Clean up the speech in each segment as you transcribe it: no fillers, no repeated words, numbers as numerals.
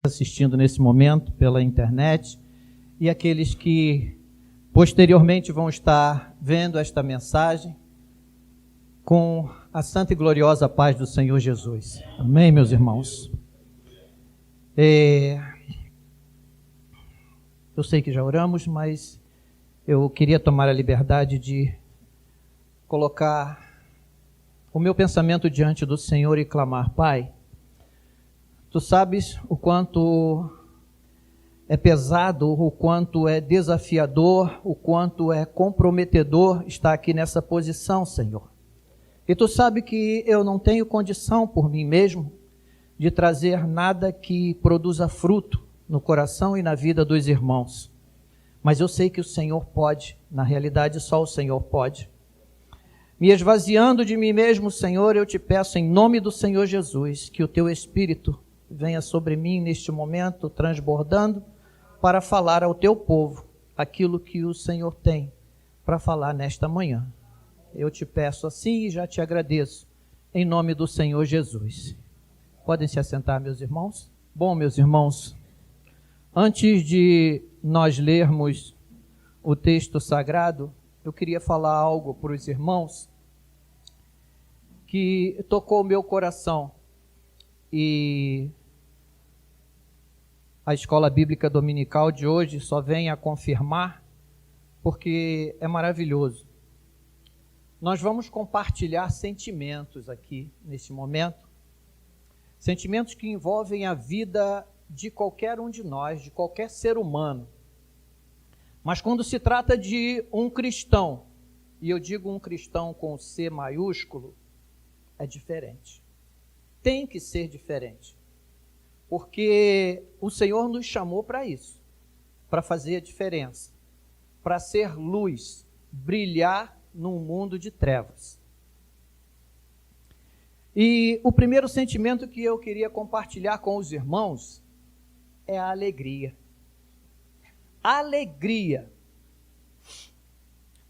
assistindo nesse momento pela internet e aqueles que posteriormente vão estar vendo esta mensagem com a santa e gloriosa paz do Senhor Jesus. Amém, meus irmãos? Eu sei que já oramos, mas eu queria tomar a liberdade de colocar o meu pensamento diante do Senhor e clamar: Pai, Tu sabes o quanto é pesado, o quanto é desafiador, o quanto é comprometedor estar aqui nessa posição, Senhor. E Tu sabes que eu não tenho condição por mim mesmo de trazer nada que produza fruto no coração e na vida dos irmãos. Mas eu sei que o Senhor pode, na realidade só o Senhor pode. Me esvaziando de mim mesmo, Senhor, eu te peço em nome do Senhor Jesus, que o Teu Espírito venha sobre mim neste momento, transbordando, para falar ao Teu povo aquilo que o Senhor tem para falar nesta manhã. Eu te peço assim e já te agradeço, em nome do Senhor Jesus. Podem se assentar, meus irmãos? Bom, meus irmãos, antes de nós lermos o texto sagrado, eu queria falar algo para os irmãos que tocou o meu coração. E a Escola Bíblica Dominical de hoje só vem a confirmar, porque é maravilhoso. Nós vamos compartilhar sentimentos aqui, neste momento, sentimentos que envolvem a vida de qualquer um de nós, de qualquer ser humano. Mas quando se trata de um cristão, e eu digo um cristão com C maiúsculo, é diferente. Tem que ser diferente. Porque o Senhor nos chamou para isso, para fazer a diferença, para ser luz, brilhar num mundo de trevas. E o primeiro sentimento que eu queria compartilhar com os irmãos é a alegria. Alegria.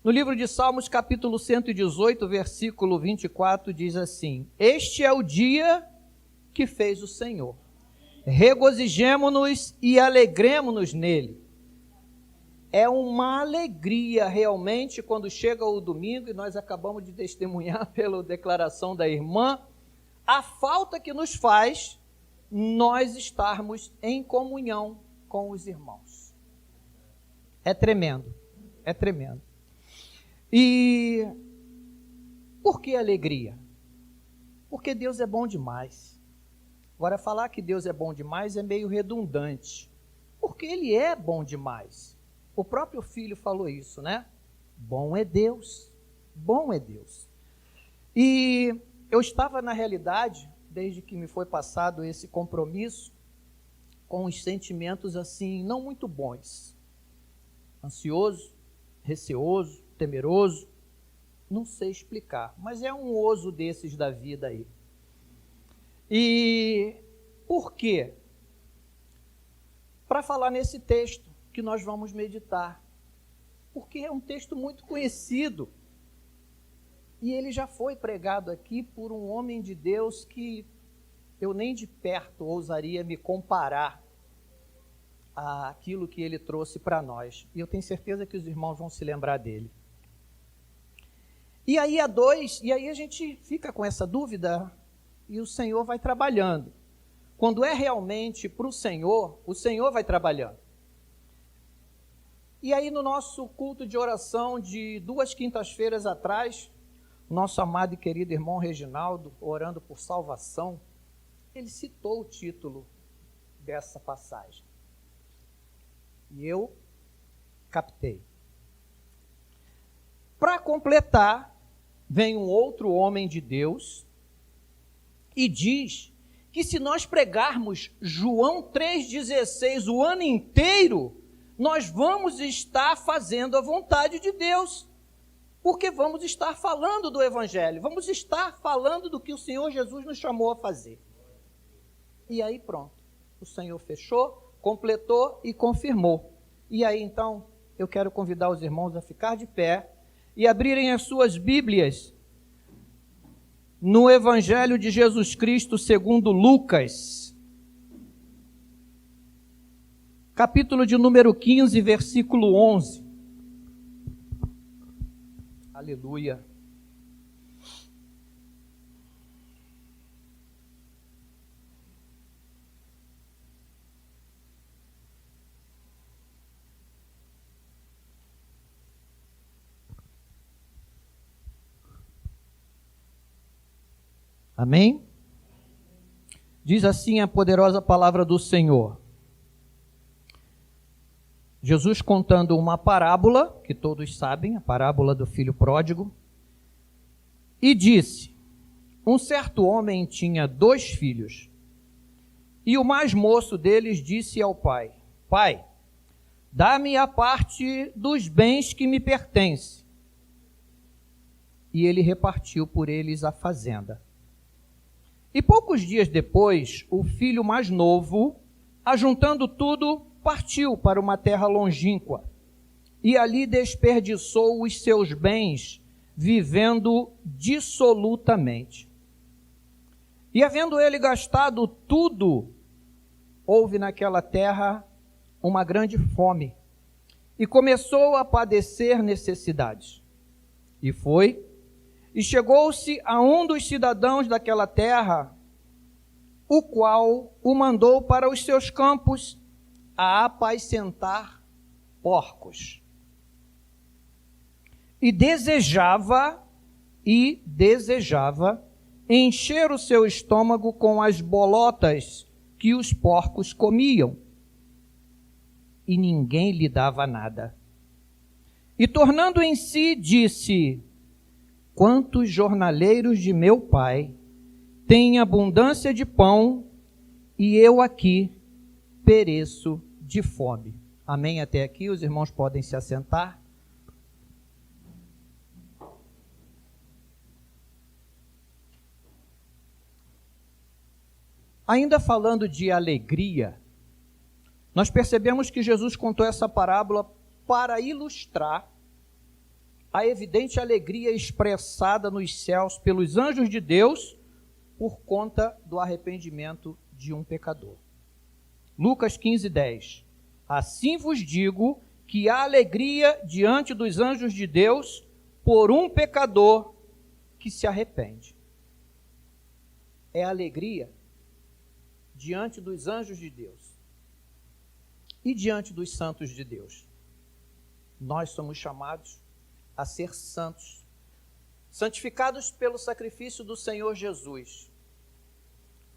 No livro de Salmos, capítulo 118, versículo 24, diz assim: Este é o dia que fez o Senhor. Regozijemo-nos e alegremo-nos nele. É uma alegria realmente quando chega o domingo, e nós acabamos de testemunhar pela declaração da irmã, a falta que nos faz nós estarmos em comunhão com os irmãos. É tremendo, é tremendo. E por que alegria? Porque Deus é bom demais. Agora, falar que Deus é bom demais é meio redundante, porque Ele é bom demais. O próprio Filho falou isso, né? Bom é Deus, bom é Deus. E eu estava, na realidade, desde que me foi passado esse compromisso, com os sentimentos assim, não muito bons. Ansioso, receoso, temeroso, não sei explicar, mas é um oso desses da vida aí. E por quê? Para falar nesse texto que nós vamos meditar, porque é um texto muito conhecido, e ele já foi pregado aqui por um homem de Deus que eu nem de perto ousaria me comparar àquilo que ele trouxe para nós, e eu tenho certeza que os irmãos vão se lembrar dele. E aí a gente fica com essa dúvida e o Senhor vai trabalhando. Quando é realmente para o Senhor vai trabalhando. E aí no nosso culto de oração de 2 quintas-feiras atrás, nosso amado e querido irmão Reginaldo, orando por salvação, ele citou o título dessa passagem. E eu captei. Para completar, vem um outro homem de Deus e diz que se nós pregarmos João 3,16 o ano inteiro, nós vamos estar fazendo a vontade de Deus, porque vamos estar falando do Evangelho, vamos estar falando do que o Senhor Jesus nos chamou a fazer. E aí pronto, o Senhor fechou, completou e confirmou. E aí então, eu quero convidar os irmãos a ficar de pé e abrirem as suas Bíblias no Evangelho de Jesus Cristo segundo Lucas, capítulo de número 15, versículo 11. Aleluia. Amém? Diz assim a poderosa palavra do Senhor. Jesus contando uma parábola, que todos sabem, a parábola do filho pródigo, e disse: um certo homem tinha 2 filhos, e o mais moço deles disse ao pai: Pai, dá-me a parte dos bens que me pertence. E ele repartiu por eles a fazenda. E poucos dias depois, o filho mais novo, ajuntando tudo, partiu para uma terra longínqua, e ali desperdiçou os seus bens, vivendo dissolutamente. E havendo ele gastado tudo, houve naquela terra uma grande fome, e começou a padecer necessidades. E foi, e chegou-se a um dos cidadãos daquela terra, o qual o mandou para os seus campos a apacentar porcos. E desejava encher o seu estômago com as bolotas que os porcos comiam. E ninguém lhe dava nada. E tornando em si, disse: quantos jornaleiros de meu pai têm abundância de pão, e eu aqui pereço de fome. Amém? Até aqui, os irmãos podem se assentar. Ainda falando de alegria, nós percebemos que Jesus contou essa parábola para ilustrar a evidente alegria expressada nos céus pelos anjos de Deus por conta do arrependimento de um pecador. Lucas 15:10. Assim vos digo que há alegria diante dos anjos de Deus por um pecador que se arrepende. É alegria diante dos anjos de Deus e diante dos santos de Deus. Nós somos chamados a ser santos, santificados pelo sacrifício do Senhor Jesus.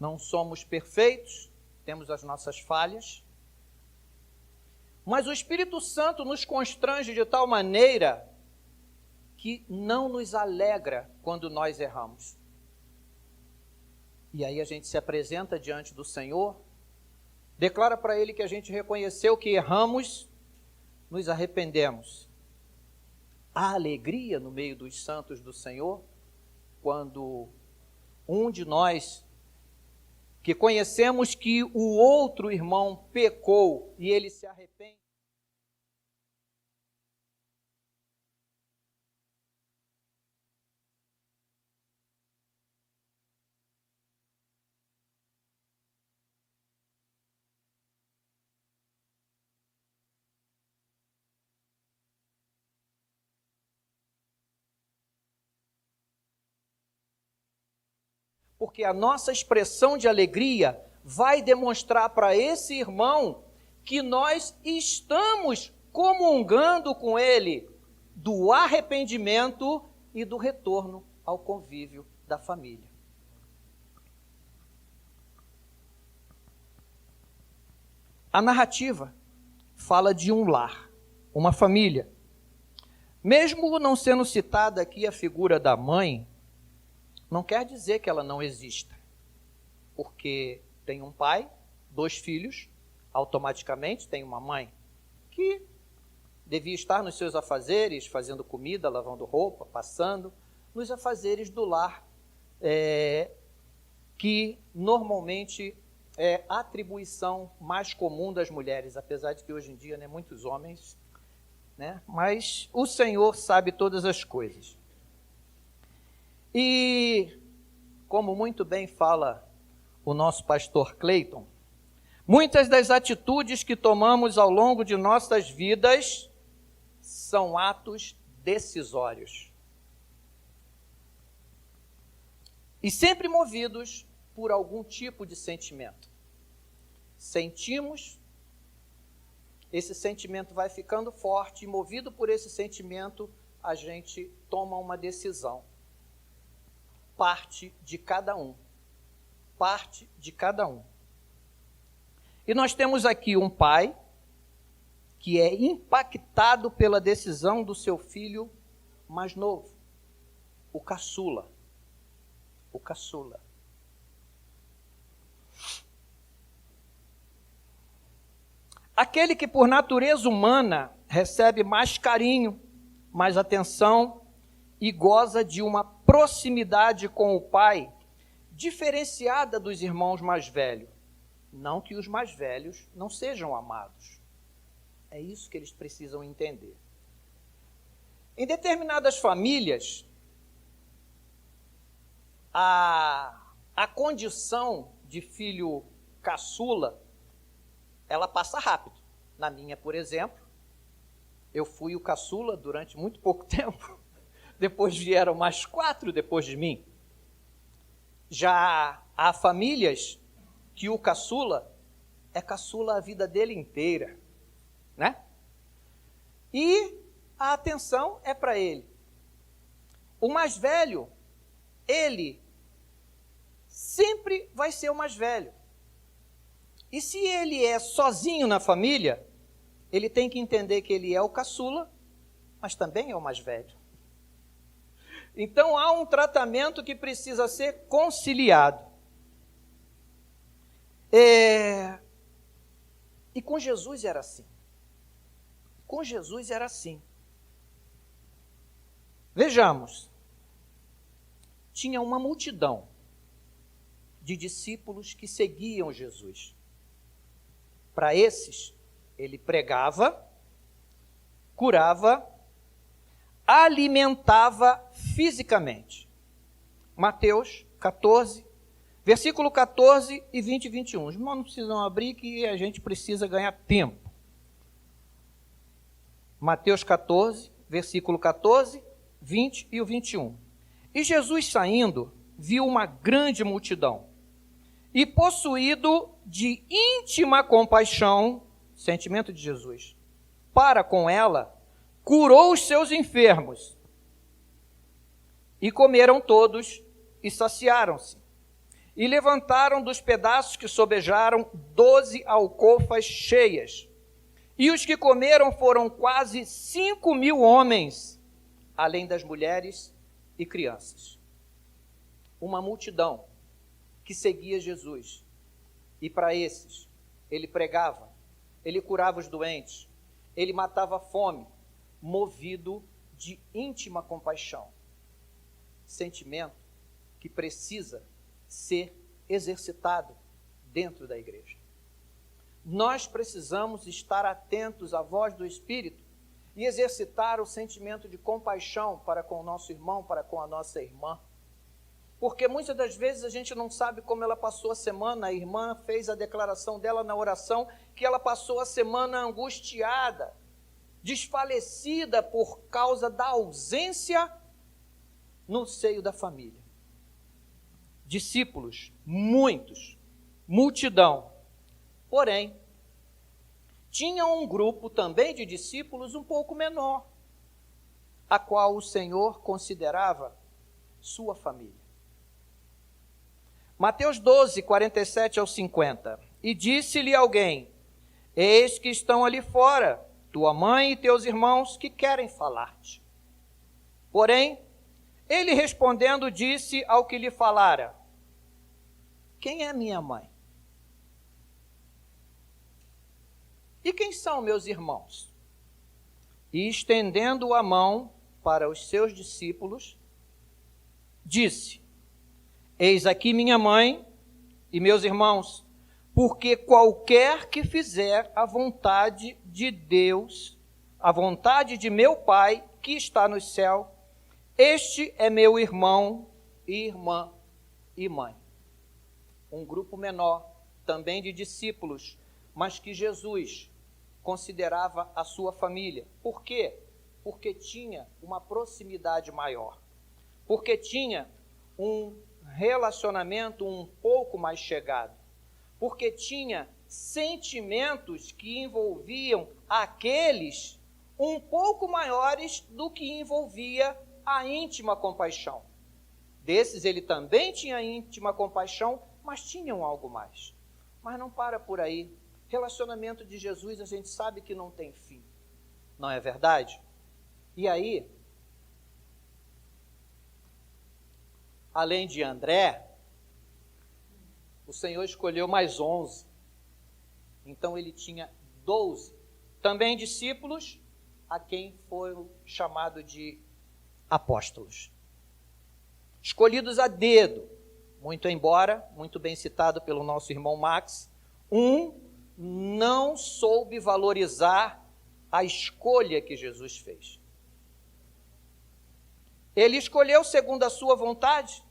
Não somos perfeitos, temos as nossas falhas, mas o Espírito Santo nos constrange de tal maneira que não nos alegra quando nós erramos. E aí a gente se apresenta diante do Senhor, declara para Ele que a gente reconheceu que erramos, nos arrependemos. Há alegria no meio dos santos do Senhor quando um de nós, que conhecemos que o outro irmão pecou e ele se arrepende. Porque a nossa expressão de alegria vai demonstrar para esse irmão que nós estamos comungando com ele do arrependimento e do retorno ao convívio da família. A narrativa fala de um lar, uma família. Mesmo não sendo citada aqui a figura da mãe, não quer dizer que ela não exista, porque tem um pai, 2 filhos, automaticamente tem uma mãe que devia estar nos seus afazeres, fazendo comida, lavando roupa, passando, nos afazeres do lar, que normalmente é a atribuição mais comum das mulheres, apesar de que hoje em dia, né, muitos homens, né, mas o Senhor sabe todas as coisas. E, como muito bem fala o nosso pastor Cleiton, Muitas das atitudes que tomamos ao longo de nossas vidas são atos decisórios. E sempre movidos por algum tipo de sentimento. Sentimos, esse sentimento vai ficando forte, e movido por esse sentimento, a gente toma uma decisão. Parte de cada um. Parte de cada um. E nós temos aqui um pai que é impactado pela decisão do seu filho mais novo, o caçula. O caçula. Aquele que por natureza humana recebe mais carinho, mais atenção e goza de uma proximidade com o pai diferenciada dos irmãos mais velhos. Não que os mais velhos não sejam amados. É isso que eles precisam entender. Em determinadas famílias, a condição de filho caçula, ela passa rápido. Na minha, por exemplo, eu fui o caçula durante muito pouco tempo. Depois vieram mais 4 depois de mim. Já há famílias que o caçula é caçula a vida dele inteira, né? E a atenção é para ele. O mais velho, ele sempre vai ser o mais velho. E se ele é sozinho na família, ele tem que entender que ele é o caçula, mas também é o mais velho. Então há um tratamento que precisa ser conciliado. E com Jesus era assim. Com Jesus era assim. Vejamos. Tinha uma multidão de discípulos que seguiam Jesus. Para esses, ele pregava, curava, alimentava fisicamente. Mateus 14, versículo 14 e 20 e 21. Os irmãos não precisam abrir que a gente precisa ganhar tempo. Mateus 14, versículo 14, 20 e o 21. E Jesus saindo, viu uma grande multidão. E possuído de íntima compaixão, sentimento de Jesus, para com ela, curou os seus enfermos. E comeram todos e saciaram-se. E levantaram dos pedaços que sobejaram 12 alcofas cheias. E os que comeram foram quase 5.000 homens, além das mulheres e crianças. Uma multidão que seguia Jesus. E para esses, ele pregava, ele curava os doentes, ele matava a fome, movido de íntima compaixão. Sentimento que precisa ser exercitado dentro da igreja. Nós precisamos estar atentos à voz do Espírito e exercitar o sentimento de compaixão para com o nosso irmão, para com a nossa irmã. Porque muitas das vezes a gente não sabe como ela passou a semana. A irmã fez a declaração dela na oração que ela passou a semana angustiada, desfalecida por causa da ausência no seio da família. Discípulos, muitos, multidão. Porém, tinha um grupo também de discípulos um pouco menor, a qual o Senhor considerava sua família. Mateus 12, 47 ao 50. E disse-lhe alguém: eis que estão ali fora tua mãe e teus irmãos que querem falar-te. Porém, ele respondendo disse ao que lhe falara: quem é minha mãe? E quem são meus irmãos? E estendendo a mão para os seus discípulos, disse: eis aqui minha mãe e meus irmãos, porque qualquer que fizer a vontade de Deus, a vontade de meu Pai que está no céu, este é meu irmão, irmã e mãe. Um grupo menor também de discípulos, mas que Jesus considerava a sua família. Por quê? Porque tinha uma proximidade maior, porque tinha um relacionamento um pouco mais chegado, porque tinha sentimentos que envolviam aqueles um pouco maiores do que envolvia a íntima compaixão. Desses ele também tinha íntima compaixão, mas tinham algo mais. Mas não para por aí. Relacionamento de Jesus a gente sabe que não tem fim. Não é verdade? E aí, além de André, o Senhor escolheu mais 11. Então ele tinha 12. Também discípulos, a quem foram chamados de apóstolos. Escolhidos a dedo, muito embora, muito bem citado pelo nosso irmão Max, não soube valorizar a escolha que Jesus fez. Ele escolheu segundo a sua vontade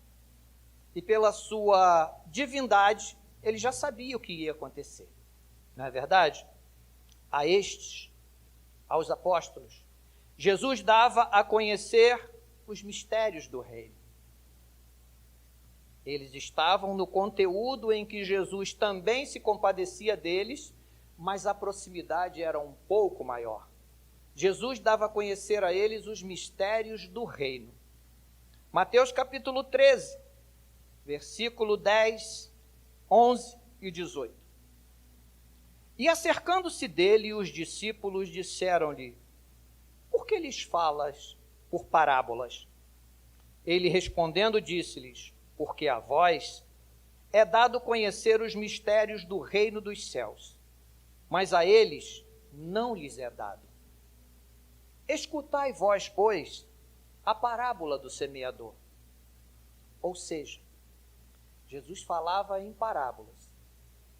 e pela sua divindade, ele já sabia o que ia acontecer. Não é verdade? A estes, aos apóstolos, Jesus dava a conhecer os mistérios do reino. Eles estavam no conteúdo em que Jesus também se compadecia deles, mas a proximidade era um pouco maior. Jesus dava a conhecer a eles os mistérios do reino. Mateus capítulo 13, versículo 10, 11 e 18. E acercando-se dele, os discípulos disseram-lhe: por que lhes falas por parábolas? Ele respondendo disse-lhes: porque a vós é dado conhecer os mistérios do reino dos céus, mas a eles não lhes é dado. Escutai vós, pois, a parábola do semeador. Ou seja, Jesus falava em parábolas,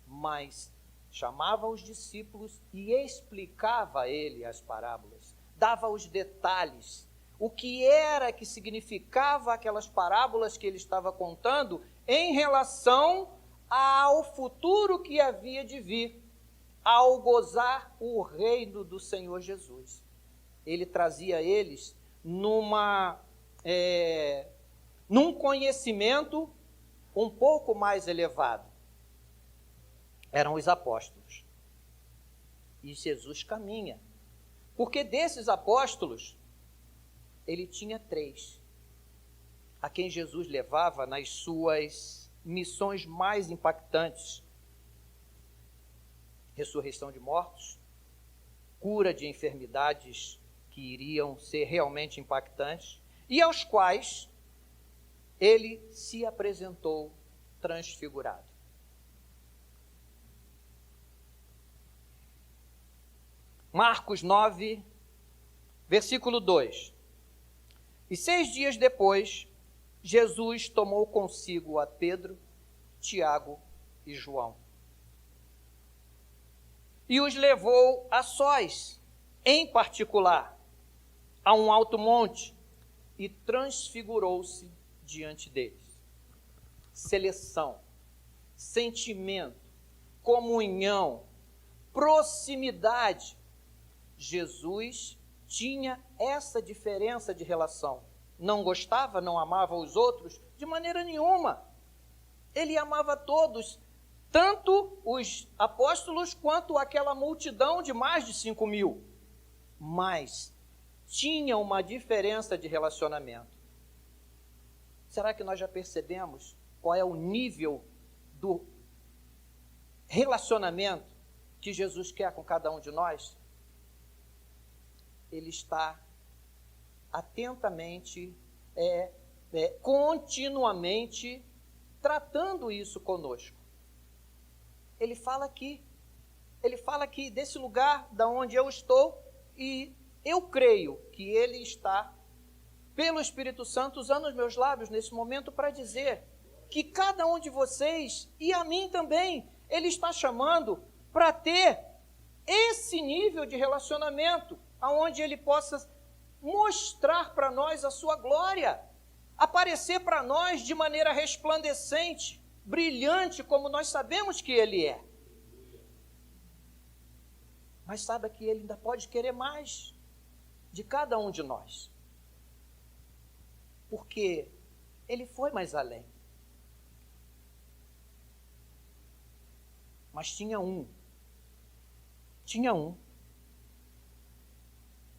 mas chamava os discípulos e explicava a ele as parábolas, dava os detalhes, o que era que significava aquelas parábolas que ele estava contando em relação ao futuro que havia de vir, ao gozar o reino do Senhor Jesus. Ele trazia eles num conhecimento um pouco mais elevado. Eram os apóstolos. E Jesus caminha. Porque desses apóstolos, ele tinha 3, a quem Jesus levava nas suas missões mais impactantes: ressurreição de mortos, cura de enfermidades que iriam ser realmente impactantes, e aos quais ele se apresentou transfigurado. Marcos 9, versículo 2. E 6 dias depois, Jesus tomou consigo a Pedro, Tiago e João, e os levou a sós, em particular, a um alto monte, e transfigurou-se diante deles. Seleção, sentimento, comunhão, proximidade. Jesus tinha essa diferença de relação. Não gostava, não amava os outros de maneira nenhuma. Ele amava todos, tanto os apóstolos quanto aquela multidão de mais de 5.000. Mas tinha uma diferença de relacionamento. Será que nós já percebemos qual é o nível do relacionamento que Jesus quer com cada um de nós? Ele está atentamente, continuamente tratando isso conosco. Ele fala aqui desse lugar da onde eu estou, e eu creio que ele está, pelo Espírito Santo, usando os meus lábios nesse momento para dizer que cada um de vocês, e a mim também, ele está chamando para ter esse nível de relacionamento, aonde ele possa mostrar para nós a sua glória, aparecer para nós de maneira resplandecente, brilhante como nós sabemos que Ele é. Mas saiba que Ele ainda pode querer mais de cada um de nós. Porque Ele foi mais além. Mas tinha um,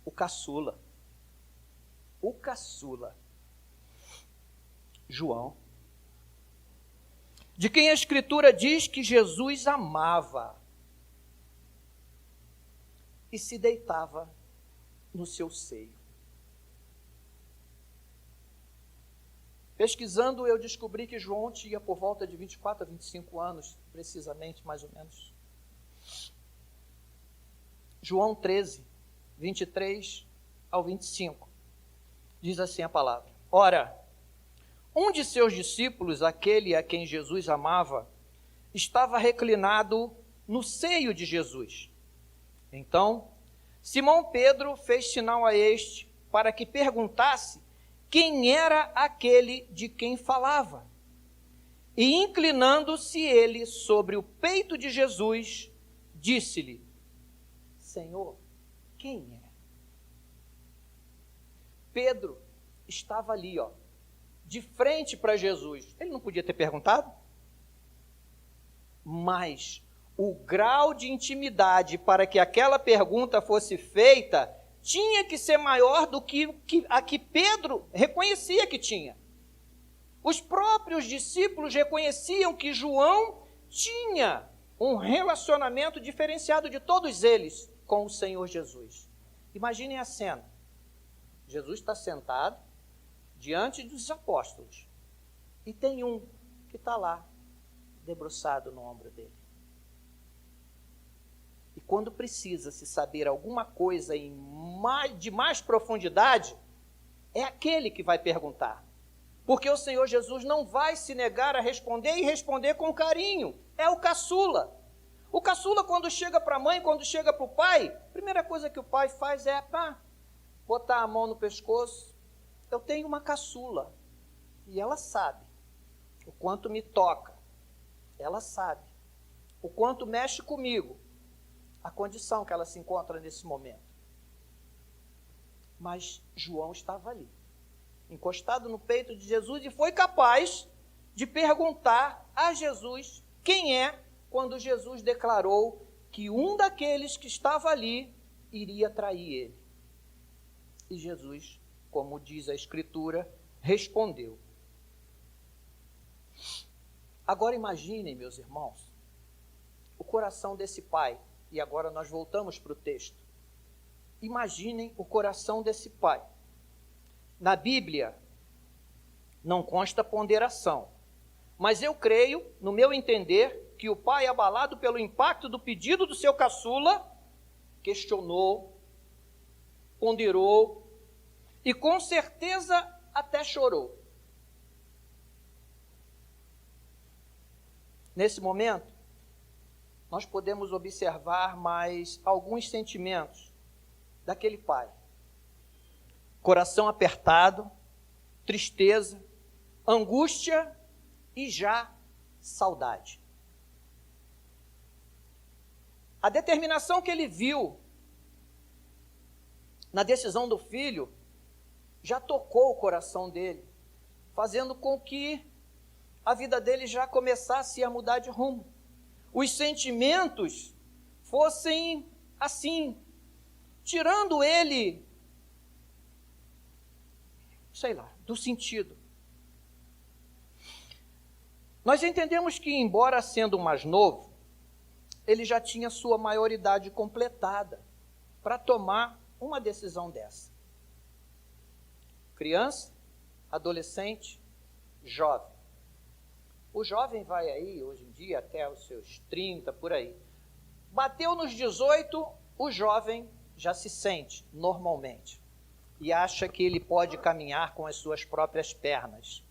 o caçula, João, de quem a Escritura diz que Jesus amava e se deitava no seu seio. Pesquisando, eu descobri que João tinha por volta de 24 a 25 anos, precisamente, mais ou menos. João 13, 23 ao 25, diz assim a palavra: Ora, um de seus discípulos, aquele a quem Jesus amava, estava reclinado no seio de Jesus. Então, Simão Pedro fez sinal a este para que perguntasse quem era aquele de quem falava. E inclinando-se ele sobre o peito de Jesus, disse-lhe: Senhor, quem é? Pedro estava ali, de frente para Jesus. Ele não podia ter perguntado? Mas o grau de intimidade para que aquela pergunta fosse feita tinha que ser maior do que a que Pedro reconhecia que tinha. Os próprios discípulos reconheciam que João tinha um relacionamento diferenciado de todos eles com o Senhor Jesus. Imaginem a cena. Jesus está sentado diante dos apóstolos e tem um que está lá, debruçado no ombro dele. E quando precisa se saber alguma coisa de mais profundidade, é aquele que vai perguntar. Porque o Senhor Jesus não vai se negar a responder e responder com carinho. É o caçula. O caçula, quando chega para a mãe, quando chega para o pai, a primeira coisa que o pai faz é botar a mão no pescoço. Eu tenho uma caçula e ela sabe o quanto me toca. Ela sabe o quanto mexe comigo, a condição que ela se encontra nesse momento. Mas João estava ali, encostado no peito de Jesus, e foi capaz de perguntar a Jesus quem é, quando Jesus declarou que um daqueles que estava ali iria trair ele. E Jesus, como diz a Escritura, respondeu. Agora imaginem, meus irmãos, o coração desse pai. E agora nós voltamos para o texto. Imaginem o coração desse pai. Na Bíblia, não consta ponderação. Mas eu creio, no meu entender, que o pai, abalado pelo impacto do pedido do seu caçula, questionou, ponderou e com certeza até chorou. Nesse momento, nós podemos observar mais alguns sentimentos daquele pai. Coração apertado, tristeza, angústia e já saudade. A determinação que ele viu na decisão do filho já tocou o coração dele, fazendo com que a vida dele já começasse a mudar de rumo. Os sentimentos fossem assim, tirando ele, do sentido. Nós entendemos que, embora sendo mais novo, ele já tinha sua maioridade completada para tomar uma decisão dessa. Criança, adolescente, jovem. O jovem vai aí, hoje em dia, até os seus 30, por aí. Bateu nos 18, o jovem já se sente normalmente e acha que ele pode caminhar com as suas próprias pernas.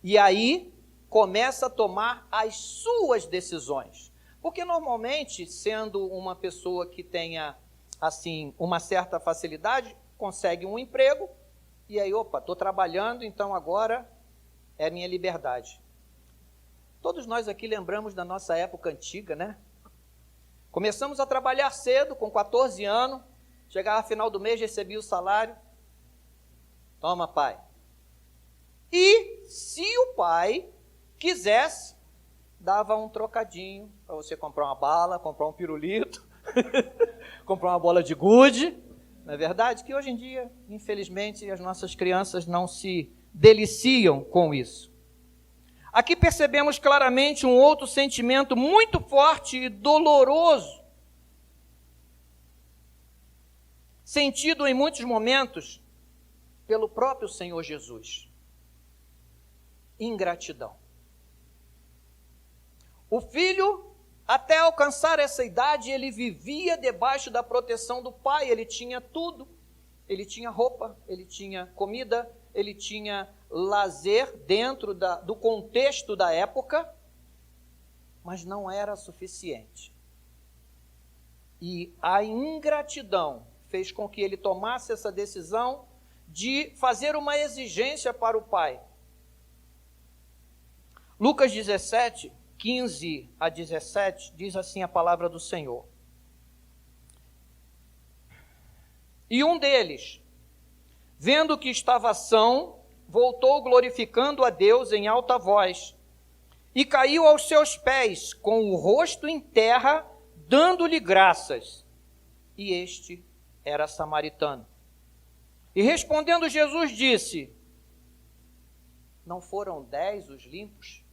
E aí começa a tomar as suas decisões. Porque normalmente, sendo uma pessoa que tenha assim uma certa facilidade, consegue um emprego e aí, estou trabalhando, então agora é minha liberdade. Todos nós aqui lembramos da nossa época antiga, né? Começamos a trabalhar cedo, com 14 anos, chegava final do mês, recebia o salário. Toma, pai. E se o pai quisesse, dava um trocadinho para você comprar uma bala, comprar um pirulito, comprar uma bola de gude. Não é verdade? Que hoje em dia, infelizmente, as nossas crianças não se deliciam com isso. Aqui percebemos claramente um outro sentimento muito forte e doloroso, sentido em muitos momentos pelo próprio Senhor Jesus. Ingratidão. O filho, até alcançar essa idade, ele vivia debaixo da proteção do pai, ele tinha tudo. Ele tinha roupa, ele tinha comida, ele tinha lazer dentro do contexto da época, mas não era suficiente. E a ingratidão fez com que ele tomasse essa decisão de fazer uma exigência para o pai. Lucas 17, 15 a 17, diz assim a palavra do Senhor. E um deles, vendo que estava são, voltou glorificando a Deus em alta voz, e caiu aos seus pés, com o rosto em terra, dando-lhe graças. E este era samaritano. E respondendo Jesus disse, não foram 10 os limpos?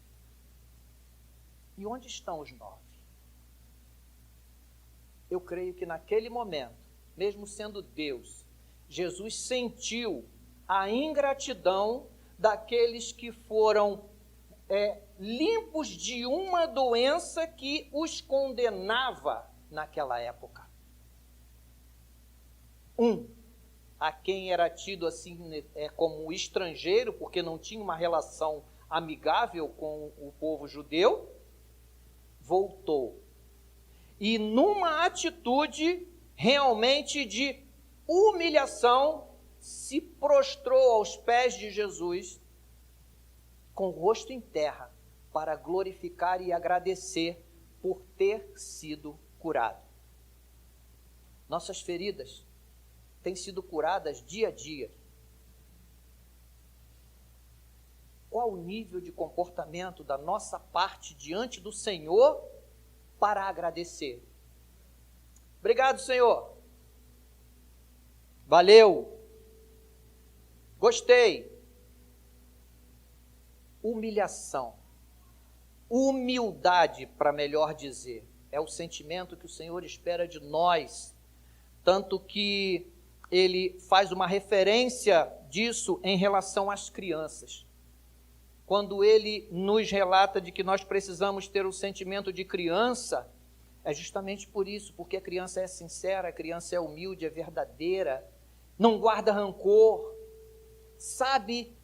E onde estão os 9? Eu creio que naquele momento, mesmo sendo Deus, Jesus sentiu a ingratidão daqueles que foram limpos de uma doença que os condenava naquela época. A quem era tido assim como estrangeiro, porque não tinha uma relação amigável com o povo judeu, voltou. E numa atitude realmente de humilhação, se prostrou aos pés de Jesus, com o rosto em terra, para glorificar e agradecer por ter sido curado. Nossas feridas têm sido curadas dia a dia. Qual o nível de comportamento da nossa parte diante do Senhor para agradecer? Obrigado, Senhor. Valeu. Gostei. Humilhação. Humildade, para melhor dizer. É o sentimento que o Senhor espera de nós. Tanto que ele faz uma referência disso em relação às crianças. Quando ele nos relata de que nós precisamos ter o sentimento de criança, é justamente por isso, porque a criança é sincera, a criança é humilde, é verdadeira, não guarda rancor, sabe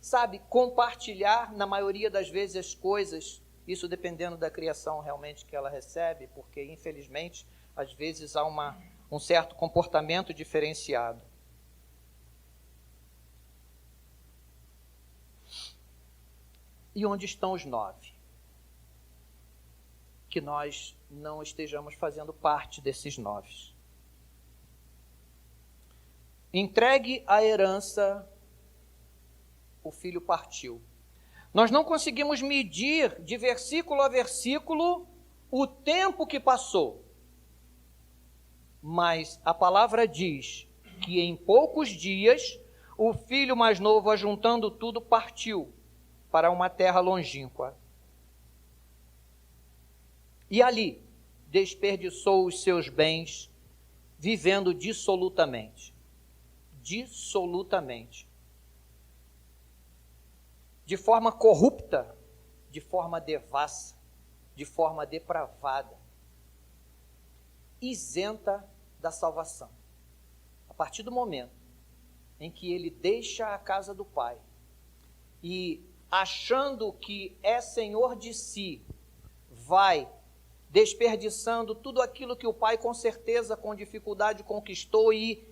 compartilhar na maioria das vezes as coisas, isso dependendo da criação realmente que ela recebe, porque infelizmente às vezes há um certo comportamento diferenciado. E onde estão os 9? Que nós não estejamos fazendo parte desses 9. Entregue a herança, o filho partiu. Nós não conseguimos medir de versículo a versículo o tempo que passou. Mas a palavra diz que em poucos dias o filho mais novo, ajuntando tudo, partiu para uma terra longínqua. E ali desperdiçou os seus bens, vivendo dissolutamente. Dissolutamente. De forma corrupta, de forma devassa, de forma depravada, isenta da salvação. A partir do momento em que ele deixa a casa do pai e, achando que é senhor de si, vai desperdiçando tudo aquilo que o pai com certeza, com dificuldade conquistou e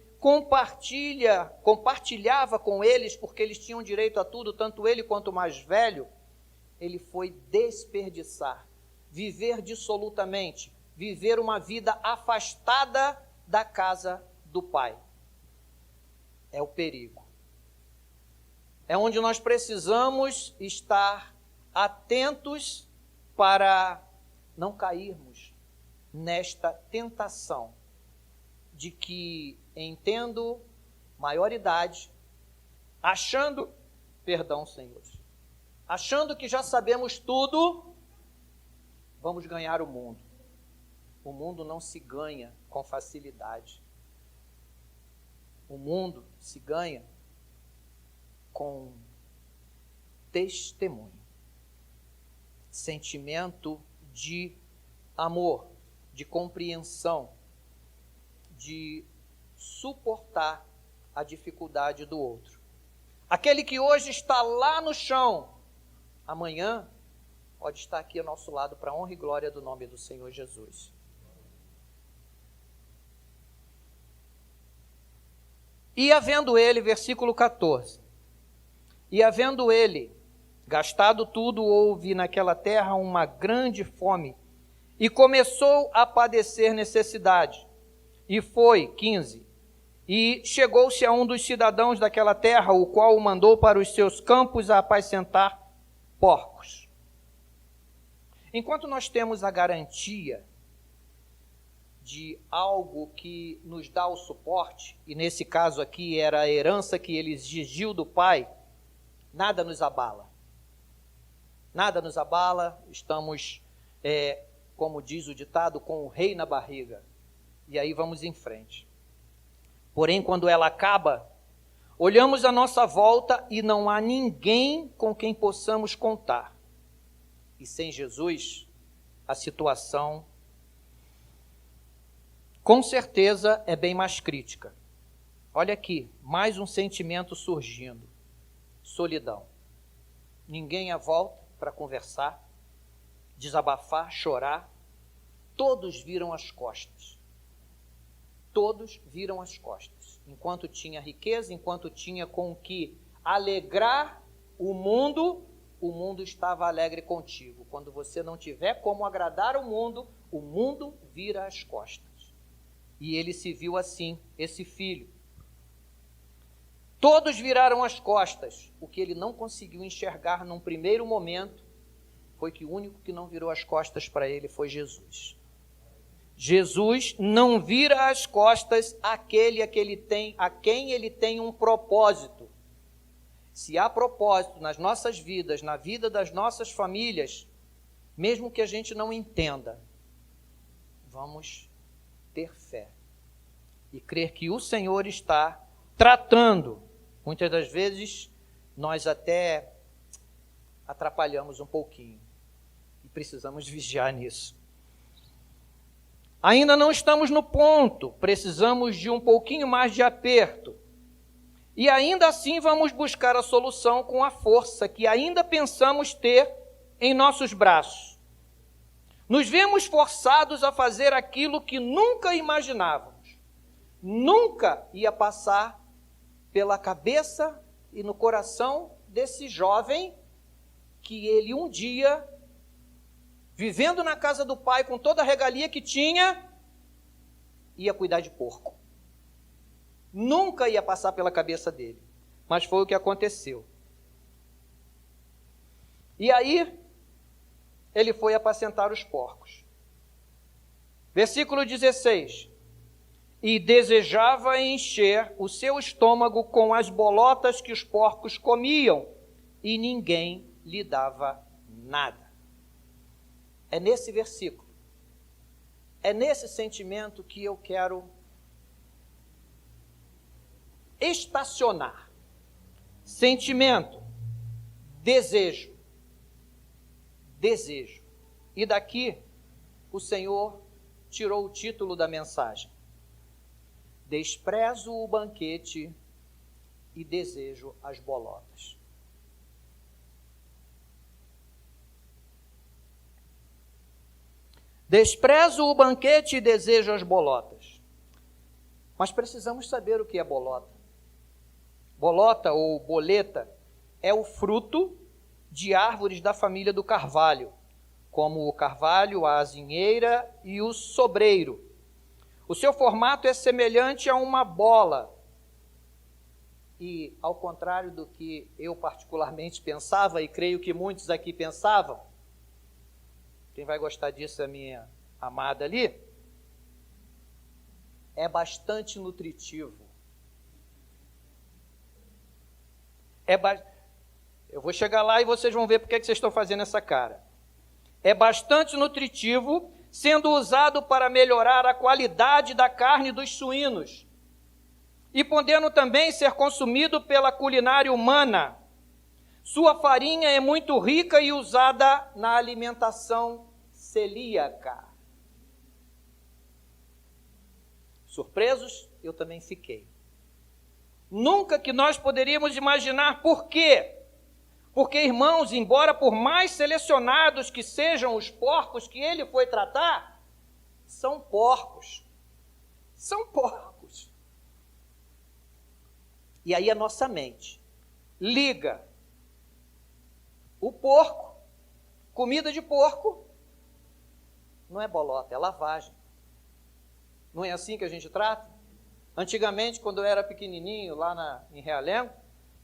compartilhava com eles, porque eles tinham direito a tudo, tanto ele quanto o mais velho, ele foi desperdiçar, viver dissolutamente, viver uma vida afastada da casa do Pai. É o perigo. É onde nós precisamos estar atentos para não cairmos nesta tentação de que, em tendo maioridade, achando que já sabemos tudo, vamos ganhar o mundo. O mundo não se ganha com facilidade. O mundo se ganha com testemunho, sentimento de amor, de compreensão, de suportar a dificuldade do outro. Aquele que hoje está lá no chão, amanhã pode estar aqui ao nosso lado para a honra e glória do nome do Senhor Jesus. E havendo ele, versículo 14, e havendo ele gastado tudo, houve naquela terra uma grande fome, e começou a padecer necessidade. E foi, 15, e chegou-se a um dos cidadãos daquela terra, o qual o mandou para os seus campos a apacentar porcos. Enquanto nós temos a garantia de algo que nos dá o suporte, e nesse caso aqui era a herança que ele exigiu do pai, nada nos abala. Nada nos abala, estamos, como diz o ditado, com o rei na barriga. E aí vamos em frente. Porém, quando ela acaba, olhamos à nossa volta e não há ninguém com quem possamos contar. E sem Jesus, a situação, com certeza, é bem mais crítica. Olha aqui, mais um sentimento surgindo. Solidão. Ninguém à volta para conversar, desabafar, chorar. Todos viram as costas. Todos viram as costas. Enquanto tinha riqueza, enquanto tinha com que alegrar o mundo estava alegre contigo. Quando você não tiver como agradar o mundo vira as costas. E ele se viu assim, esse filho. Todos viraram as costas. O que ele não conseguiu enxergar num primeiro momento foi que o único que não virou as costas para ele foi Jesus. Jesus não vira as costas àquele a quem ele tem um propósito. Se há propósito nas nossas vidas, na vida das nossas famílias, mesmo que a gente não entenda, vamos ter fé e crer que o Senhor está tratando. Muitas das vezes nós até atrapalhamos um pouquinho e precisamos vigiar nisso. Ainda não estamos no ponto, precisamos de um pouquinho mais de aperto. E ainda assim vamos buscar a solução com a força que ainda pensamos ter em nossos braços. Nos vemos forçados a fazer aquilo que nunca imaginávamos. Nunca ia passar pela cabeça e no coração desse jovem que ele um dia, vivendo na casa do pai com toda a regalia que tinha, ia cuidar de porco. Nunca ia passar pela cabeça dele, mas foi o que aconteceu. E aí, ele foi apacentar os porcos. Versículo 16. E desejava encher o seu estômago com as bolotas que os porcos comiam, e ninguém lhe dava nada. É nesse versículo, é nesse sentimento que eu quero estacionar. Sentimento, desejo. E daqui o Senhor tirou o título da mensagem. Desprezo o banquete e desejo as bolotas. Desprezo o banquete e desejo as bolotas. Mas precisamos saber o que é bolota. Bolota ou boleta é o fruto de árvores da família do carvalho, como o carvalho, a azinheira e o sobreiro. O seu formato é semelhante a uma bola. E, ao contrário do que eu particularmente pensava, e creio que muitos aqui pensavam, quem vai gostar disso é a minha amada ali, é bastante nutritivo. Eu vou chegar lá e vocês vão ver por que vocês estão fazendo essa cara. É bastante nutritivo, sendo usado para melhorar a qualidade da carne dos suínos e podendo também ser consumido pela culinária humana. Sua farinha é muito rica e usada na alimentação celíaca. Surpresos? Eu também fiquei. Nunca que nós poderíamos imaginar por quê. Porque, irmãos, embora por mais selecionados que sejam os porcos que ele foi tratar, são porcos. São porcos. E aí a nossa mente liga o porco, comida de porco, não é bolota, é lavagem. Não é assim que a gente trata? Antigamente, quando eu era pequenininho, lá em Realengo,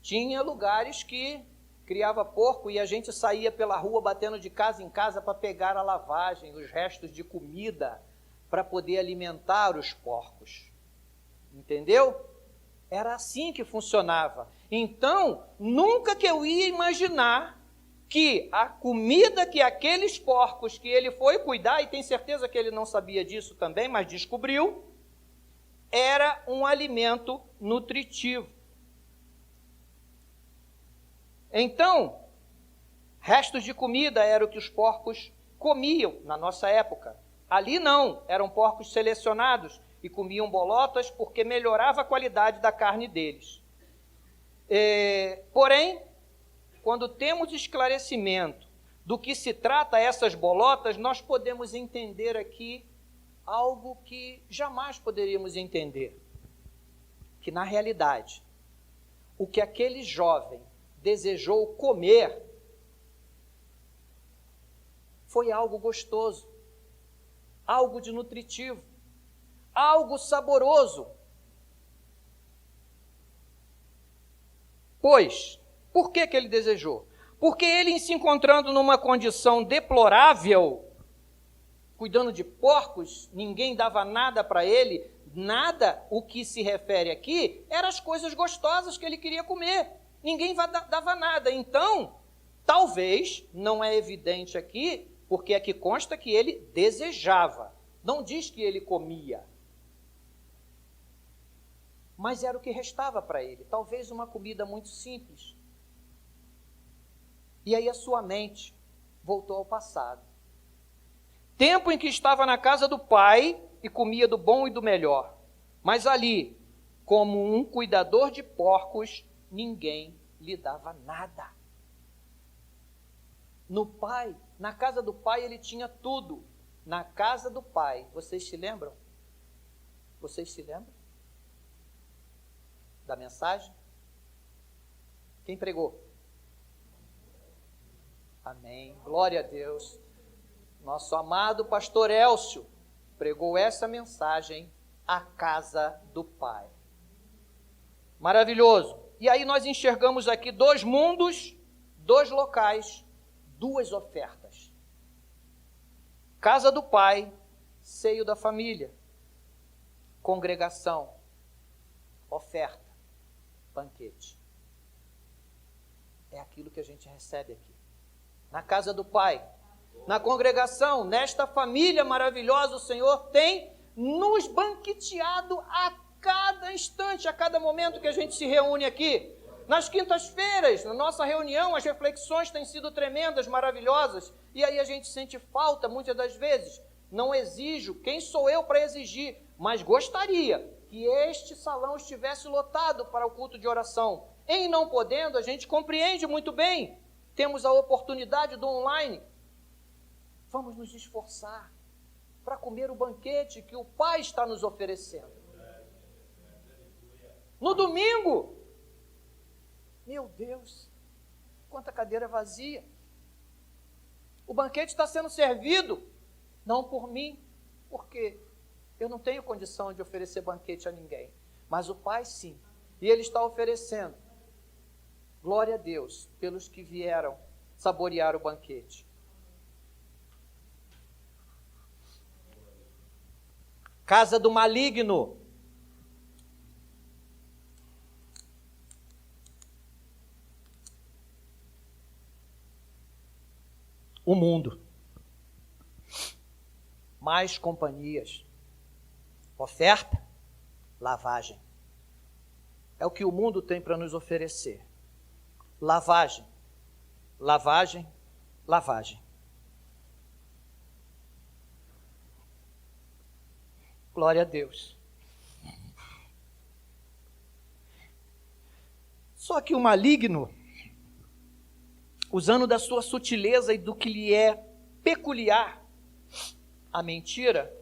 tinha lugares que criava porco e a gente saía pela rua batendo de casa em casa para pegar a lavagem, os restos de comida, para poder alimentar os porcos. Entendeu? Era assim que funcionava. Então, nunca que eu ia imaginar que a comida que aqueles porcos que ele foi cuidar, e tem certeza que ele não sabia disso também, mas descobriu, era um alimento nutritivo. Então, restos de comida era o que os porcos comiam na nossa época. Ali não, eram porcos selecionados e comiam bolotas porque melhorava a qualidade da carne deles. Porém, quando temos esclarecimento do que se trata essas bolotas, nós podemos entender aqui algo que jamais poderíamos entender. Que na realidade, o que aquele jovem desejou comer foi algo gostoso, algo de nutritivo, algo saboroso. Pois, por que ele desejou? Porque ele, se encontrando numa condição deplorável, cuidando de porcos, ninguém dava nada para ele, nada, o que se refere aqui, eram as coisas gostosas que ele queria comer. Ninguém dava nada. Então, talvez, não é evidente aqui, porque aqui consta que ele desejava. Não diz que ele comia. Mas era o que restava para ele. Talvez uma comida muito simples. E aí a sua mente voltou ao passado. Tempo em que estava na casa do pai e comia do bom e do melhor. Mas ali, como um cuidador de porcos, ninguém lhe dava nada. Na casa do pai ele tinha tudo. Na casa do pai, vocês se lembram? Vocês se lembram? Da mensagem? Quem pregou? Amém. Glória a Deus. Nosso amado pastor Elcio pregou essa mensagem, a casa do pai. Maravilhoso. E aí nós enxergamos aqui 2 mundos, 2 locais, 2 ofertas. Casa do pai, seio da família. Congregação, oferta, banquete. É aquilo que a gente recebe aqui. Na casa do pai, na congregação, nesta família maravilhosa, o Senhor tem nos banqueteado a cada instante, a cada momento que a gente se reúne aqui. Nas quintas-feiras, na nossa reunião, as reflexões têm sido tremendas, maravilhosas, e aí a gente sente falta, muitas das vezes. Não exijo, quem sou eu para exigir, mas gostaria que este salão estivesse lotado para o culto de oração. Em não podendo, a gente compreende muito bem, temos a oportunidade do online. Vamos nos esforçar para comer o banquete que o Pai está nos oferecendo. No domingo, meu Deus, enquanto a cadeira é vazia. O banquete está sendo servido, não por mim, porque eu não tenho condição de oferecer banquete a ninguém, mas o Pai sim, e Ele está oferecendo. Glória a Deus pelos que vieram saborear o banquete. Casa do maligno. O mundo. Mais companhias. Oferta, lavagem. É o que o mundo tem para nos oferecer. Lavagem, lavagem, lavagem. Glória a Deus. Só que o maligno, usando da sua sutileza e do que lhe é peculiar, a mentira,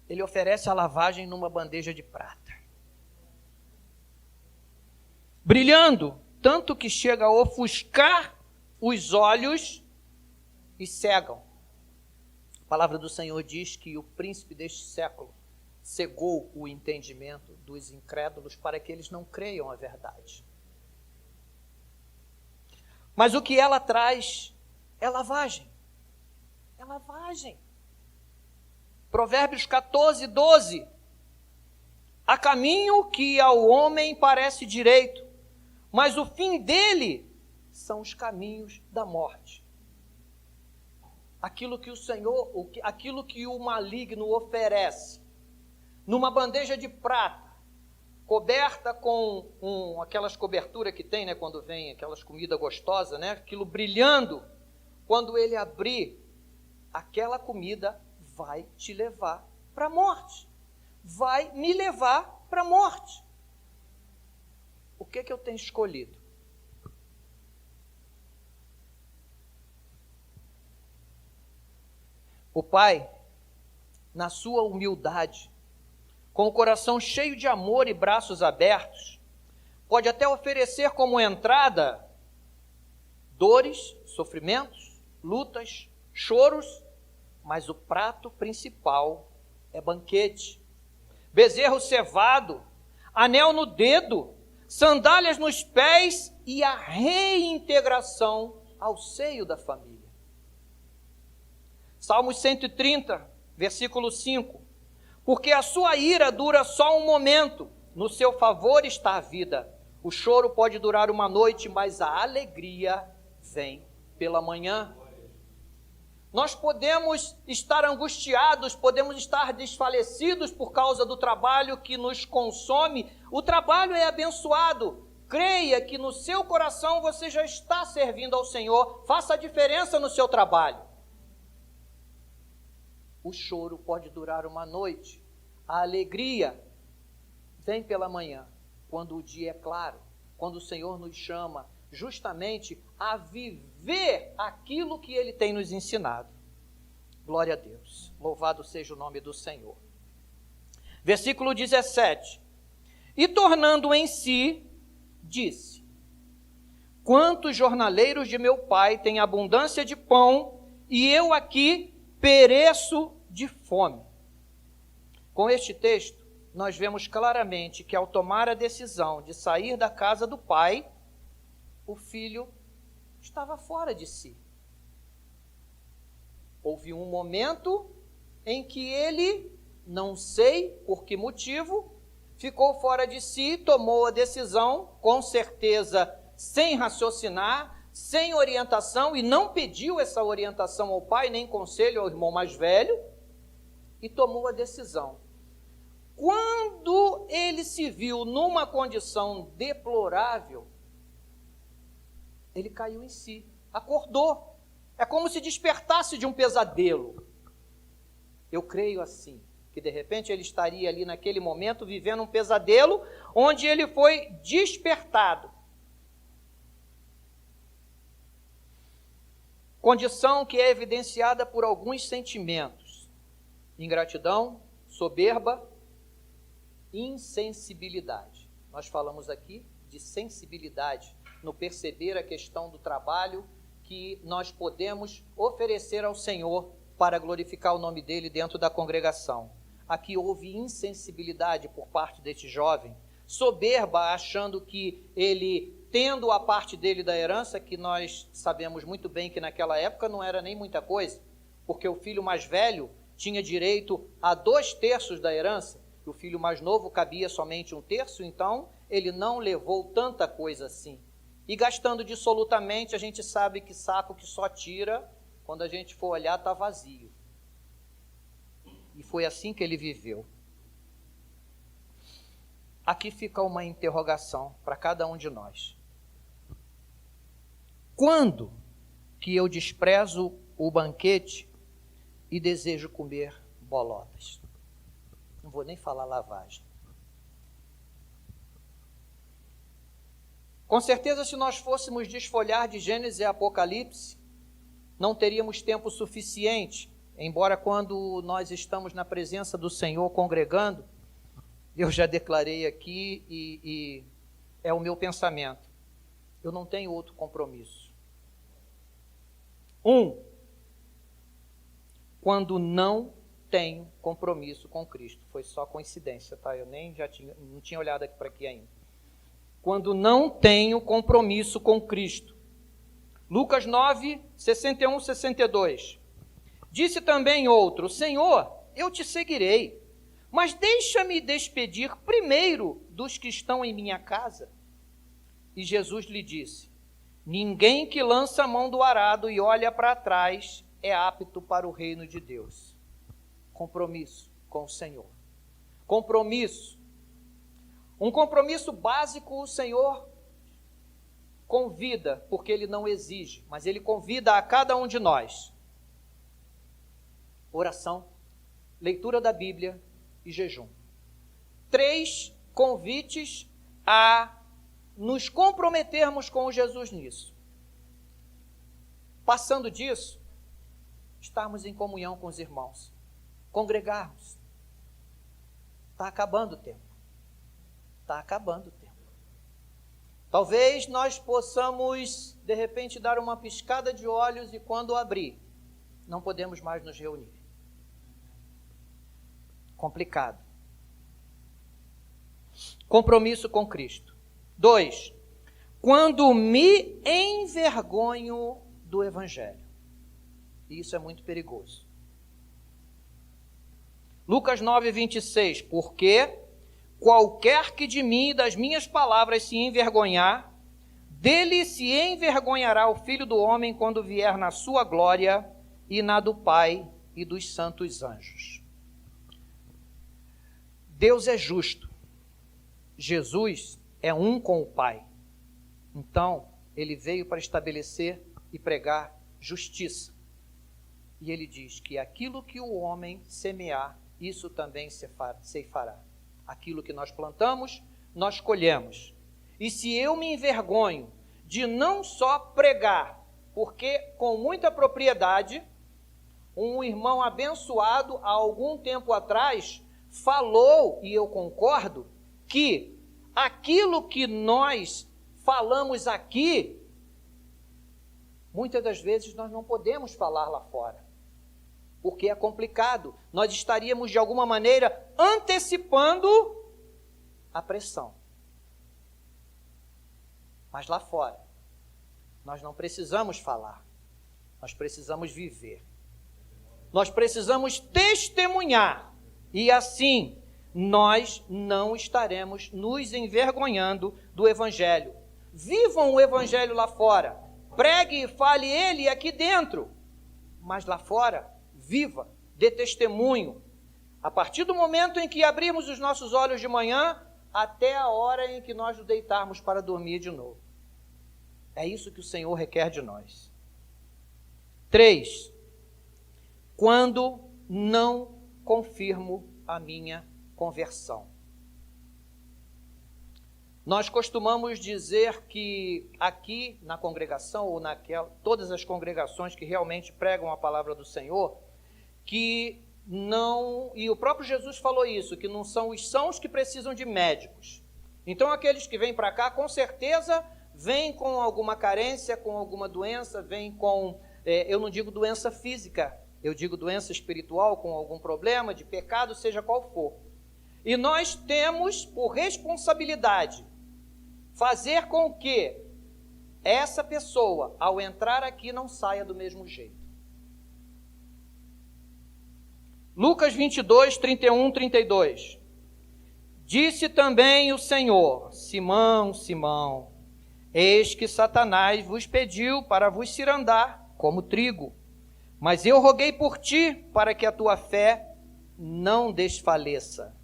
ele oferece a lavagem numa bandeja de prata. Brilhando, tanto que chega a ofuscar os olhos e cegam. A palavra do Senhor diz que o príncipe deste século cegou o entendimento dos incrédulos para que eles não creiam a verdade. Mas o que ela traz é lavagem. É lavagem. Provérbios 14, 12. Há caminho que ao homem parece direito, mas o fim dele são os caminhos da morte. Aquilo que o Senhor, aquilo que o maligno oferece, numa bandeja de prata, coberta com aquelas coberturas que tem, né, quando vem aquelas comidas gostosas, né, aquilo brilhando, quando ele abrir, aquela comida vai te levar para a morte. Vai me levar para a morte. O que eu tenho escolhido? O Pai, na sua humildade, com o coração cheio de amor e braços abertos, pode até oferecer como entrada dores, sofrimentos, lutas, choros, mas o prato principal é banquete. Bezerro cevado, anel no dedo, sandálias nos pés e a reintegração ao seio da família. Salmos 130, versículo 5. Porque a sua ira dura só um momento, no seu favor está a vida. O choro pode durar uma noite, mas a alegria vem pela manhã. Nós podemos estar angustiados, podemos estar desfalecidos por causa do trabalho que nos consome. O trabalho é abençoado. Creia que no seu coração você já está servindo ao Senhor. Faça a diferença no seu trabalho. O choro pode durar uma noite. A alegria vem pela manhã, quando o dia é claro, quando o Senhor nos chama justamente a viver aquilo que Ele tem nos ensinado. Glória a Deus. Louvado seja o nome do Senhor. Versículo 17. E tornando em si, disse: quantos jornaleiros de meu pai têm abundância de pão, e eu aqui pereço de fome. Com este texto, nós vemos claramente que ao tomar a decisão de sair da casa do pai, o filho estava fora de si. Houve um momento em que ele, não sei por que motivo, ficou fora de si, tomou a decisão, com certeza sem raciocinar, sem orientação, e não pediu essa orientação ao pai, nem conselho ao irmão mais velho, e tomou a decisão. Quando ele se viu numa condição deplorável, ele caiu em si, acordou. É como se despertasse de um pesadelo. Eu creio assim, que de repente ele estaria ali naquele momento vivendo um pesadelo, onde ele foi despertado. Condição que é evidenciada por alguns sentimentos: ingratidão, soberba, insensibilidade. Nós falamos aqui de sensibilidade no perceber a questão do trabalho que nós podemos oferecer ao Senhor para glorificar o nome dele dentro da congregação. Aqui houve insensibilidade por parte deste jovem, soberba, achando que ele, tendo a parte dele da herança, que nós sabemos muito bem que naquela época não era nem muita coisa, porque o filho mais velho tinha direito a 2/3 da herança, e o filho mais novo cabia somente 1/3, então ele não levou tanta coisa assim. E gastando dissolutamente, a gente sabe que saco que só tira, quando a gente for olhar, está vazio. E foi assim que ele viveu. Aqui fica uma interrogação para cada um de nós. Quando que eu desprezo o banquete e desejo comer bolotas? Não vou nem falar lavagem. Com certeza, se nós fôssemos desfolhar de Gênesis e Apocalipse, não teríamos tempo suficiente, embora quando nós estamos na presença do Senhor congregando, eu já declarei aqui e é o meu pensamento. Eu não tenho outro compromisso. Quando não tenho compromisso com Cristo. Foi só coincidência, tá? Eu nem não tinha olhado aqui para aqui ainda. Quando não tenho compromisso com Cristo. Lucas 9, 61, 62. Disse também outro: Senhor, eu te seguirei, mas deixa-me despedir primeiro dos que estão em minha casa. E Jesus lhe disse: ninguém que lança a mão do arado e olha para trás é apto para o reino de Deus. Compromisso com o Senhor. Compromisso. Um compromisso básico o Senhor convida, porque Ele não exige, mas Ele convida a cada um de nós. Oração, leitura da Bíblia e jejum. 3 convites a nos comprometermos com Jesus nisso. Passando disso, estarmos em comunhão com os irmãos, congregarmos. Está acabando o tempo. Está acabando o tempo. Talvez nós possamos, de repente, dar uma piscada de olhos e quando abrir, não podemos mais nos reunir. Complicado. Compromisso com Cristo. 2. Quando me envergonho do Evangelho. Isso é muito perigoso. Lucas 9, 26. Porque qualquer que de mim e das minhas palavras se envergonhar, dele se envergonhará o Filho do Homem quando vier na sua glória e na do Pai e dos santos anjos. Deus é justo. Jesus é um com o Pai. Então, ele veio para estabelecer e pregar justiça. E ele diz que aquilo que o homem semear, isso também ceifará. Aquilo que nós plantamos, nós colhemos. E se eu me envergonho de não só pregar, porque com muita propriedade, um irmão abençoado, há algum tempo atrás, falou, e eu concordo, que aquilo que nós falamos aqui, muitas das vezes nós não podemos falar lá fora. Porque é complicado. Nós estaríamos, de alguma maneira, antecipando a pressão. Mas lá fora, nós não precisamos falar. Nós precisamos viver. Nós precisamos testemunhar. E assim, nós não estaremos nos envergonhando do Evangelho. Vivam o Evangelho lá fora. Pregue e fale ele aqui dentro. Mas lá fora, viva, dê testemunho. A partir do momento em que abrirmos os nossos olhos de manhã, até a hora em que nós nos deitarmos para dormir de novo. É isso que o Senhor requer de nós. 3. Quando não confirmo a minha conversão. Nós costumamos dizer que aqui na congregação, ou todas as congregações que realmente pregam a palavra do Senhor, que não, e o próprio Jesus falou isso, que não são os sãos que precisam de médicos. Então aqueles que vêm para cá, com certeza, vem com alguma carência, com alguma doença, vem com, eu não digo doença física, eu digo doença espiritual, com algum problema de pecado, seja qual for. E nós temos por responsabilidade fazer com que essa pessoa, ao entrar aqui, não saia do mesmo jeito. Lucas 22, 31, 32. Disse também o Senhor: Simão, Simão, eis que Satanás vos pediu para vos cirandar como trigo. Mas eu roguei por ti, para que a tua fé não desfaleça.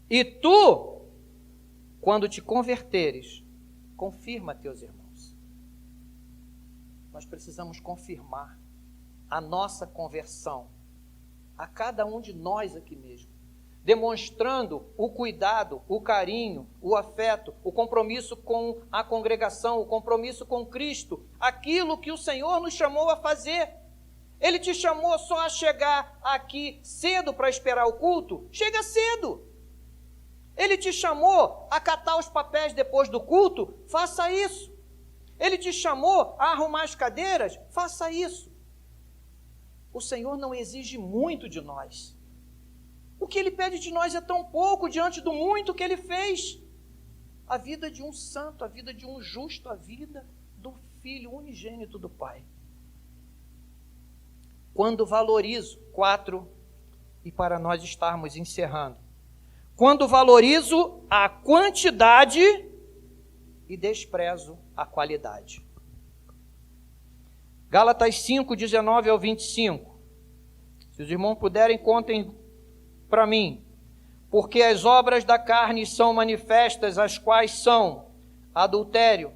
E tu, quando te converteres, confirma teus irmãos. Nós precisamos confirmar a nossa conversão a cada um de nós aqui mesmo, demonstrando o cuidado, o carinho, o afeto, o compromisso com a congregação, o compromisso com Cristo, aquilo que o Senhor nos chamou a fazer. Ele te chamou só a chegar aqui cedo para esperar o culto? Chega cedo. Ele te chamou a catar os papéis depois do culto? Faça isso. Ele te chamou a arrumar as cadeiras? Faça isso. O Senhor não exige muito de nós. O que Ele pede de nós é tão pouco diante do muito que Ele fez. A vida de um santo, a vida de um justo, a vida do Filho unigênito do Pai. Quando valorizo, 4, e para nós estarmos encerrando. Quando valorizo a quantidade e desprezo a qualidade. Gálatas 5, 19 ao 25. Se os irmãos puderem, contem para mim. Porque as obras da carne são manifestas, as quais são adultério,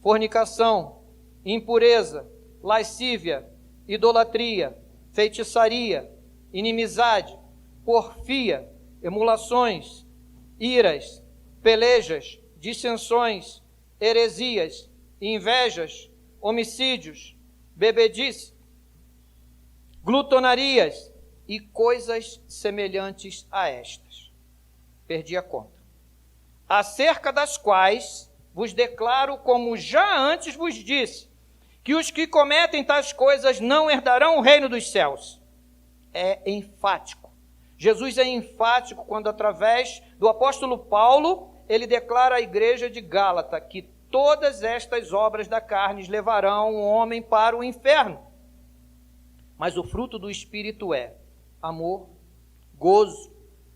fornicação, impureza, lascívia, idolatria, feitiçaria, inimizade, porfia, emulações, iras, pelejas, dissensões, heresias, invejas, homicídios, bebedice, glutonarias e coisas semelhantes a estas. Perdi a conta. Acerca das quais vos declaro, como já antes vos disse, que os que cometem tais coisas não herdarão o reino dos céus. É enfático. Jesus é enfático quando, através do apóstolo Paulo, ele declara à igreja de Gálata que todas estas obras da carne levarão o homem para o inferno. Mas o fruto do Espírito é amor, gozo,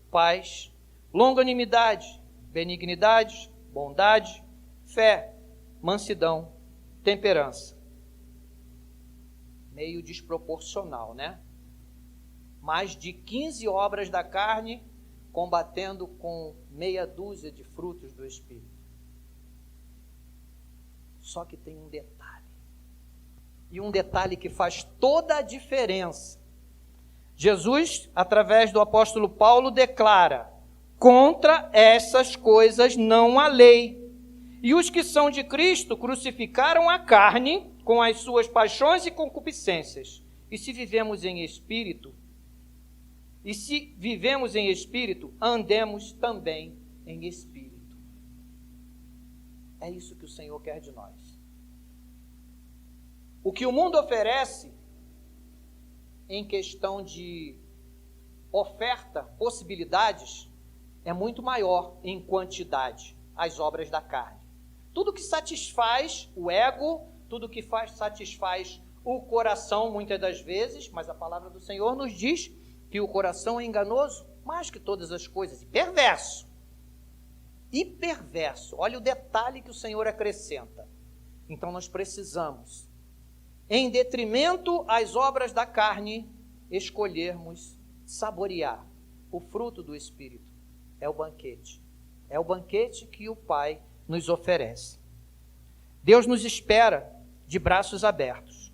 paz, longanimidade, benignidade, bondade, fé, mansidão, temperança. Meio desproporcional, né? Mais de 15 obras da carne combatendo com meia dúzia de frutos do Espírito. Só que tem um detalhe. E um detalhe que faz toda a diferença. Jesus, através do apóstolo Paulo, declara: contra essas coisas não há lei. E os que são de Cristo crucificaram a carne com as suas paixões e concupiscências. E se vivemos em espírito, andemos também em espírito. É isso que o Senhor quer de nós. O que o mundo oferece em questão de oferta, possibilidades, é muito maior em quantidade as obras da carne. Tudo que satisfaz o ego, tudo que satisfaz o coração muitas das vezes, mas a palavra do Senhor nos diz que o coração é enganoso mais que todas as coisas, e perverso. E perverso. Olha o detalhe que o Senhor acrescenta. Então nós precisamos, em detrimento às obras da carne, escolhermos saborear o fruto do Espírito. É o banquete. É o banquete que o Pai nos oferece. Deus nos espera de braços abertos.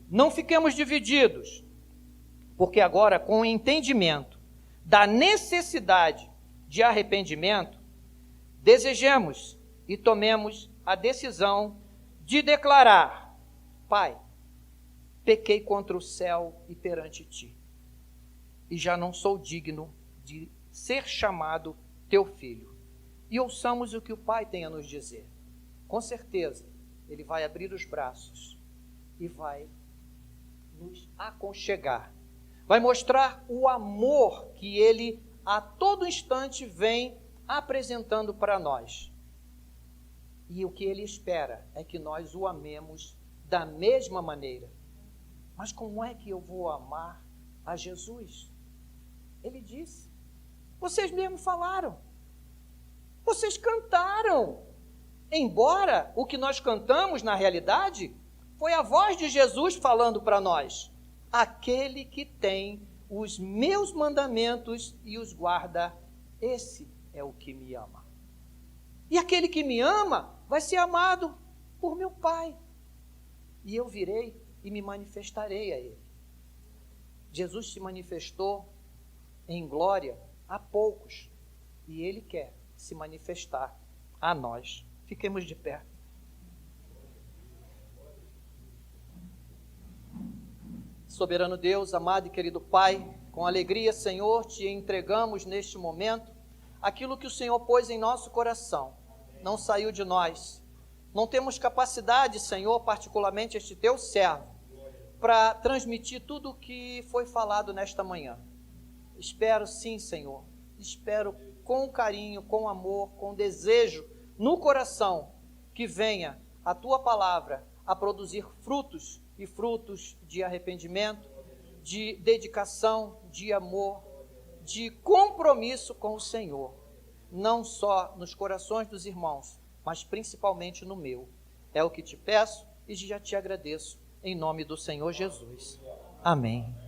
Não fiquemos divididos, porque agora, com o entendimento da necessidade de arrependimento, desejemos e tomemos a decisão de declarar: Pai, pequei contra o céu e perante ti, e já não sou digno de ser chamado teu filho. e ouçamos o que o Pai tem a nos dizer. Com certeza, Ele vai abrir os braços e vai nos aconchegar. Vai mostrar o amor que Ele a todo instante vem apresentando para nós. E o que Ele espera é que nós o amemos da mesma maneira. Mas como é que eu vou amar a Jesus? Ele disse. Vocês mesmos falaram. Vocês cantaram. Embora o que nós cantamos, na realidade, foi a voz de Jesus falando para nós. Aquele que tem os meus mandamentos e os guarda, esse é o que me ama. E aquele que me ama vai ser amado por meu Pai. E eu virei e me manifestarei a Ele. Jesus se manifestou em glória a poucos. E Ele quer se manifestar a nós. Fiquemos de pé. Soberano Deus, amado e querido Pai, com alegria, Senhor, te entregamos neste momento aquilo que o Senhor pôs em nosso coração. Não saiu de nós. Não temos capacidade, Senhor, particularmente este teu servo, para transmitir tudo o que foi falado nesta manhã. Espero sim, Senhor. Espero com carinho, com amor, com desejo no coração que venha a tua palavra a produzir frutos e frutos de arrependimento, de dedicação, de amor, de compromisso com o Senhor, não só nos corações dos irmãos, mas principalmente no meu. É o que te peço e já te agradeço, em nome do Senhor Jesus. Amém.